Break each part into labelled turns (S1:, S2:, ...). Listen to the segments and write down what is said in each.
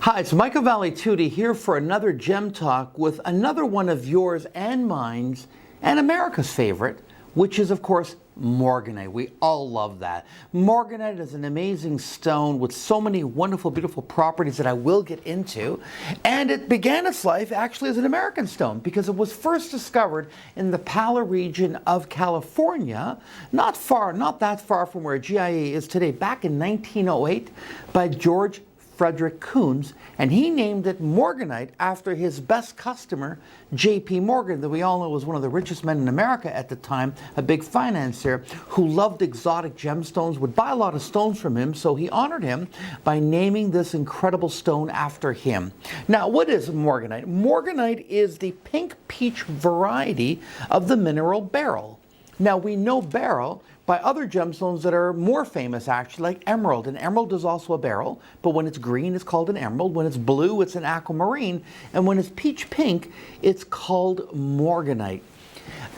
S1: Hi, it's Michael Valitutti here for another Gem Talk with another one of yours and mine's and America's favorite, which is, of course, Morganite. We all love that. Morganite is an amazing stone with so many wonderful, beautiful properties that I will get into. And it began its life actually as an American stone because it was first discovered in the Pala region of California, not that far from where GIA is today, back in 1908 by George Frederick Coons, and he named it Morganite after his best customer, J.P. Morgan, that we all know was one of the richest men in America at the time, a big financier who loved exotic gemstones, would buy a lot of stones from him, so he honored him by naming this incredible stone after him. Now, what is Morganite? Morganite is the pink peach variety of the mineral beryl. Now, we know beryl by other gemstones that are more famous, actually, like emerald. And emerald is also a beryl, but when it's green, it's called an emerald. When it's blue, it's an aquamarine. And when it's peach pink, it's called Morganite.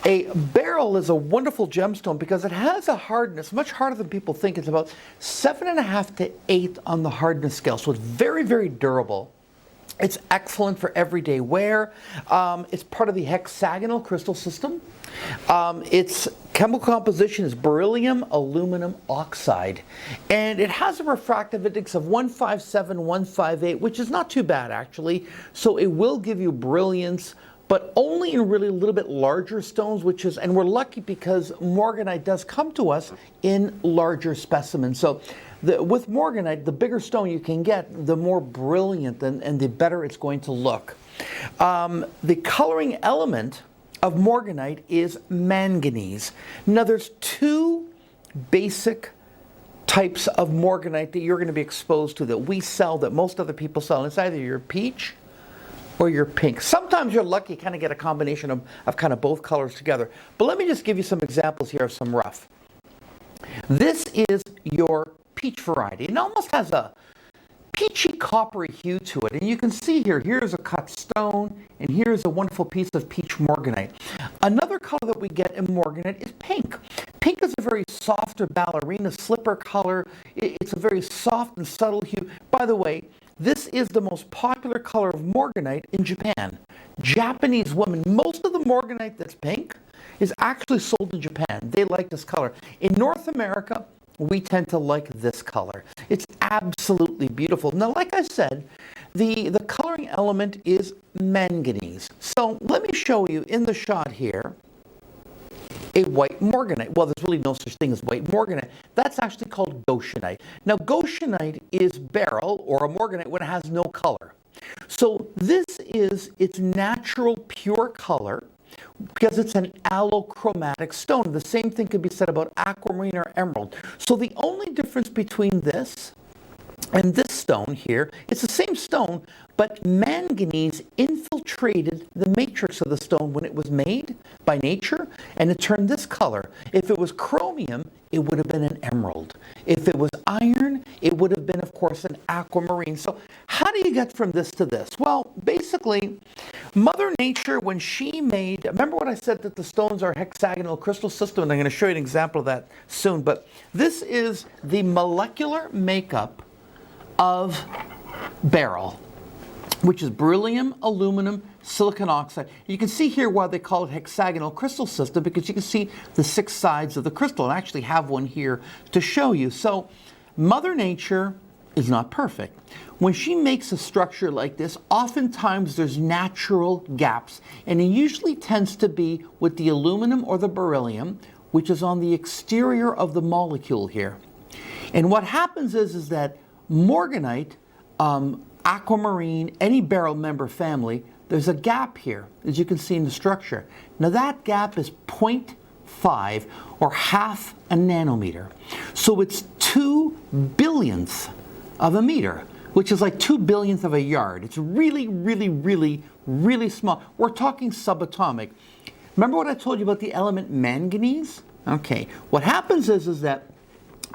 S1: A beryl is a wonderful gemstone because it has a hardness, much harder than people think. It's about 7.5 to 8 on the hardness scale. So it's very, very durable. It's excellent for everyday wear. It's part of the hexagonal crystal system. Its chemical composition is beryllium aluminum oxide, and it has a refractive index of 157, 158, which is not too bad actually. So it will give you brilliance, but only in really a little bit larger stones, and we're lucky because Morganite does come to us in larger specimens. So with Morganite, the bigger stone you can get, the more brilliant and the better it's going to look. The coloring element of Morganite is manganese. Now there's two basic types of Morganite that you're going to be exposed to that we sell, that most other people sell. It's either your peach or your pink. Sometimes you're lucky, kind of get a combination of kind of both colors together. But let me just give you some examples here of some rough. This is your peach variety. It almost has a peachy coppery hue to it, and you can see here's a cut stone, and here's a wonderful piece of peach Morganite. Another color that we get in Morganite is pink. Pink is a very softer ballerina slipper color. It's a very soft and subtle hue. By the way, this is the most popular color of Morganite in Japan. Japanese women, most of the Morganite that's pink is actually sold in Japan. They like this color. In North America, we tend to like this color. It's absolutely beautiful. Now, like I said, the coloring element is manganese. So let me show you in the shot here a white Morganite. Well, there's really no such thing as white Morganite. That's actually called goshenite. Now, goshenite is beryl or a Morganite when it has no color. So this is its natural pure color, because it's an allochromatic stone. The same thing could be said about aquamarine or emerald. So the only difference between this and this stone here, it's the same stone, but manganese infiltrated the matrix of the stone when it was made by nature, and it turned this color. If it was chromium, it would have been an emerald. If it was iron, it would have been, of course, an aquamarine. So how do you get from this to this? Well, basically, Mother Nature, when she made, remember what I said that the stones are hexagonal crystal system, and I'm going to show you an example of that soon, but this is the molecular makeup of beryl, which is beryllium, aluminum, silicon oxide. You can see here why they call it hexagonal crystal system, because you can see the 6 sides of the crystal. I actually have one here to show you. So Mother Nature is not perfect. When she makes a structure like this, oftentimes there's natural gaps, and it usually tends to be with the aluminum or the beryllium, which is on the exterior of the molecule here. And what happens is that Morganite, aquamarine, any beryl member family, there's a gap here, as you can see in the structure. Now that gap is 0.5 or half a nanometer. So it's 2 billionths of a meter, which is like 2 billionths of a yard. It's really, really, really, really small. We're talking subatomic. Remember what I told you about the element manganese? Okay, what happens is that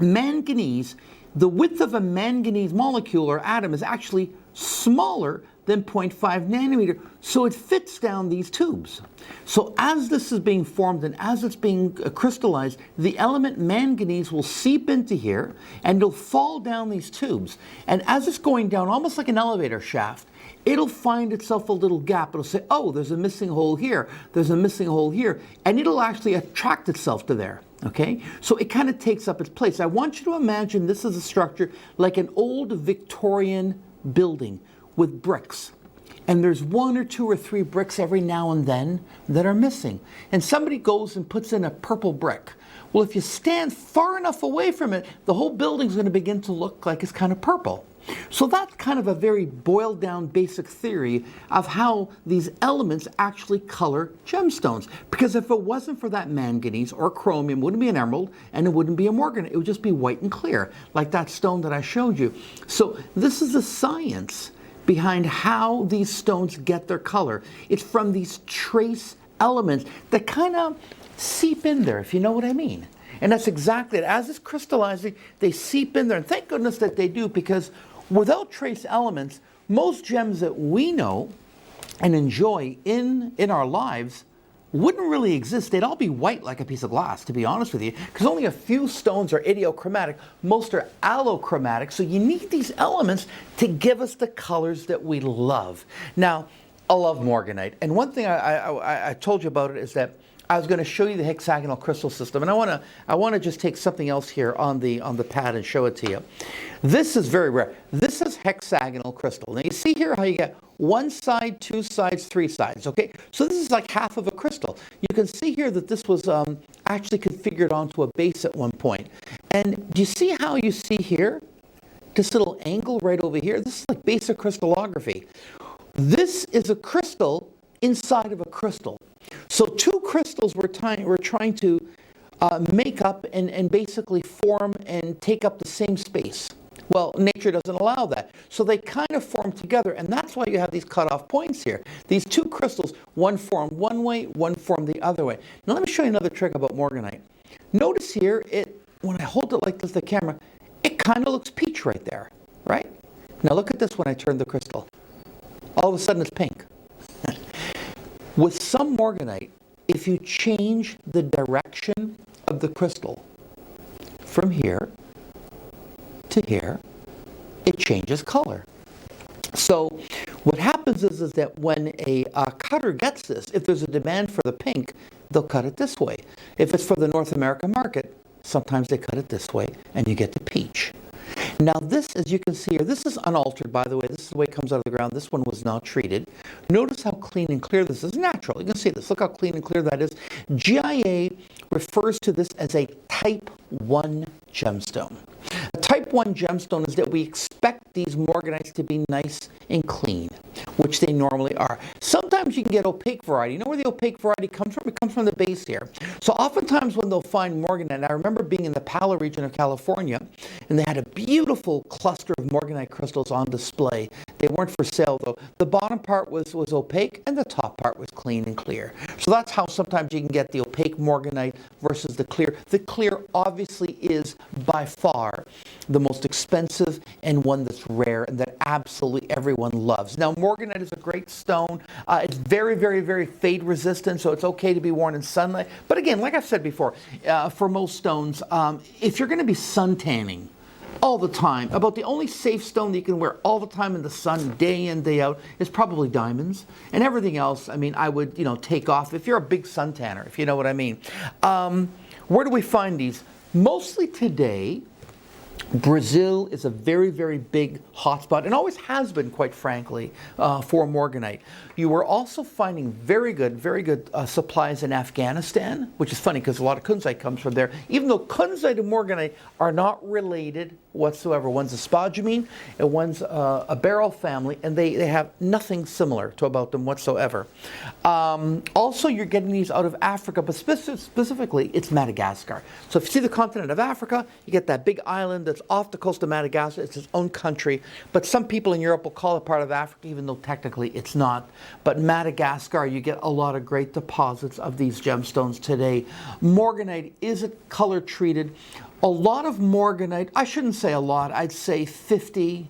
S1: manganese, the width of a manganese molecule or atom is actually smaller then 0.5 nanometer. So it fits down these tubes. So as this is being formed and as it's being crystallized, the element manganese will seep into here and it'll fall down these tubes. And as it's going down, almost like an elevator shaft, it'll find itself a little gap. It'll say, oh, there's a missing hole here, there's a missing hole here, and it'll actually attract itself to there. Okay, so it kind of takes up its place. I want you to imagine this is a structure like an old Victorian building with bricks. And there's 1 or 2 or 3 bricks every now and then that are missing. And somebody goes and puts in a purple brick. Well, if you stand far enough away from it, the whole building's going to begin to look like it's kind of purple. So that's kind of a very boiled down basic theory of how these elements actually color gemstones. Because if it wasn't for that manganese or chromium, it wouldn't be an emerald and it wouldn't be a morganite. It would just be white and clear, like that stone that I showed you. So this is the science behind how these stones get their color. It's from these trace elements that kind of seep in there, if you know what I mean. And that's exactly it. As it's crystallizing, they seep in there. And thank goodness that they do, because without trace elements, most gems that we know and enjoy in our lives wouldn't really exist. They'd all be white like a piece of glass, to be honest with you, because only a few stones are idiochromatic. Most are allochromatic. So you need these elements to give us the colors that we love. Now, I love morganite. And one thing I told you about it is that I was going to show you the hexagonal crystal system, and I want to just take something else here on the pad and show it to you. This is very rare. This is hexagonal crystal. Now you see here how you get 1 side, 2 sides, 3 sides. Okay, so this is like half of a crystal. You can see here that this was actually configured onto a base at one point. And do you see how you see here this little angle right over here? This is like basic crystallography. This is a crystal inside of a crystal. So 2 crystals we're trying to make up and basically form and take up the same space. Well, nature doesn't allow that. So they kind of form together, and that's why you have these cutoff points here. These 2 crystals, one formed one way, one formed the other way. Now let me show you another trick about morganite. Notice here, when I hold it like this, the camera, it kind of looks peach right there, right? Now look at this when I turn the crystal. All of a sudden it's pink. With some morganite, if you change the direction of the crystal from here to here, it changes color. So what happens is that when a cutter gets this, if there's a demand for the pink, they'll cut it this way. If it's for the North American market, sometimes they cut it this way and you get the peach. Now this, as you can see here, this is unaltered, by the way. This is the way it comes out of the ground. This one was not treated. Notice how clean and clear this is. Natural. You can see this. Look how clean and clear that is. GIA refers to this as a type 1 gemstone. A type 1 gemstone is that we expect these morganites to be nice and clean, which they normally are. Sometimes you can get opaque variety. You know where the opaque variety comes from? It comes from the base here. So oftentimes when they'll find morganite, I remember being in the Palo region of California, and they had a beautiful cluster of morganite crystals on display. They weren't for sale though. The bottom part was opaque and the top part was clean and clear. So that's how sometimes you can get the opaque morganite versus the clear. The clear obviously is by far the most expensive and one that's rare and that absolutely everyone loves. Now morganite is a great stone. It's very, very, very fade resistant, so it's okay to be worn in sunlight. But again, like I've said before, for most stones, if you're going to be sun tanning all the time, about the only safe stone that you can wear all the time in the sun, day in, day out, is probably diamonds. And everything else, I mean, I would, take off if you're a big sun tanner, if you know what I mean. Where do we find these? Mostly today, Brazil is a very, very big hotspot, and always has been, quite frankly, for morganite. You are also finding very good supplies in Afghanistan, which is funny because a lot of kunzite comes from there, even though kunzite and morganite are not related whatsoever. One's a spodumene and one's a beryl family, and they have nothing similar about them whatsoever. Also, you're getting these out of Africa, but specifically, it's Madagascar. So if you see the continent of Africa, you get that big island that's off the coast of Madagascar. It's its own country, but some people in Europe will call it part of Africa, even though technically it's not. But Madagascar, you get a lot of great deposits of these gemstones today. Morganite isn't color treated. A lot of morganite, I shouldn't say a lot, I'd say 50,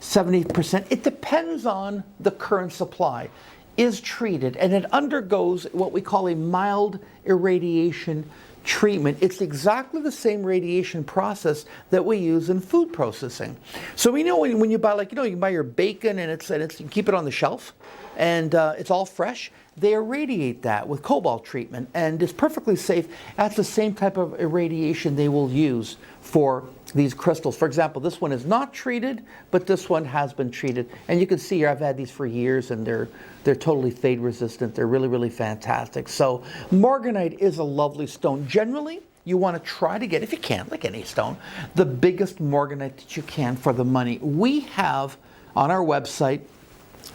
S1: 70%. It depends on the current supply. Is treated, and it undergoes what we call a mild irradiation treatment. It's exactly the same radiation process that we use in food processing. So we know when you buy, you can buy your bacon and you keep it on the shelf and it's all fresh. They irradiate that with cobalt treatment, and it's perfectly safe. That's the same type of irradiation they will use for these crystals. For example, this one is not treated, but this one has been treated. And you can see here, I've had these for years, and they're totally fade resistant. They're really, really fantastic. So Morganite is a lovely stone. Generally, you want to try to get, if you can, like any stone, the biggest Morganite that you can for the money. We have on our website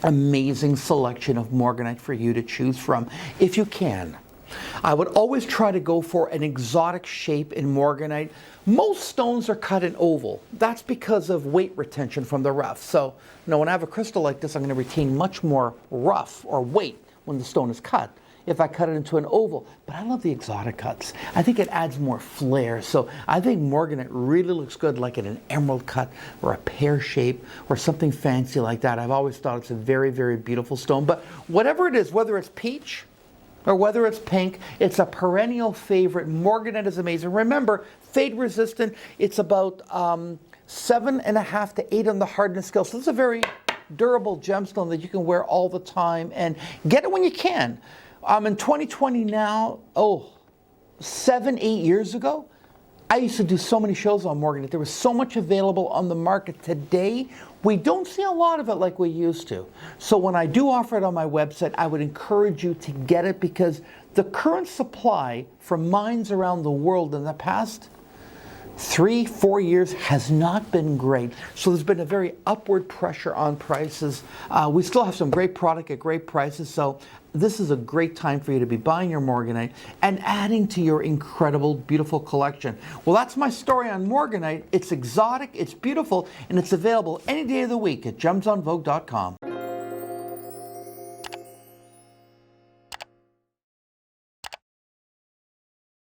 S1: amazing selection of Morganite for you to choose from if you can. I would always try to go for an exotic shape in Morganite. Most stones are cut in oval. That's because of weight retention from the rough. So, when I have a crystal like this, I'm going to retain much more rough or weight when the stone is cut if I cut it into an oval. But I love the exotic cuts. I think it adds more flair. So I think Morganite really looks good like in an emerald cut or a pear shape or something fancy like that. I've always thought it's a very, very beautiful stone. But whatever it is, whether it's peach or whether it's pink, it's a perennial favorite. Morganite is amazing. Remember, fade resistant, it's about 7.5 to 8 on the hardness scale. So it's a very durable gemstone that you can wear all the time, and get it when you can. In 2020 now, 7, 8 years ago, I used to do so many shows on Morganite. There was so much available on the market. Today, we don't see a lot of it like we used to. So when I do offer it on my website, I would encourage you to get it, because the current supply from mines around the world in the past 3-4 years has not been great. So there's been a very upward pressure on prices. We still have some great product at great prices. So this is a great time for you to be buying your Morganite and adding to your incredible, beautiful collection. Well, that's my story on Morganite. It's exotic, it's beautiful, and it's available any day of the week at gemsonvogue.com.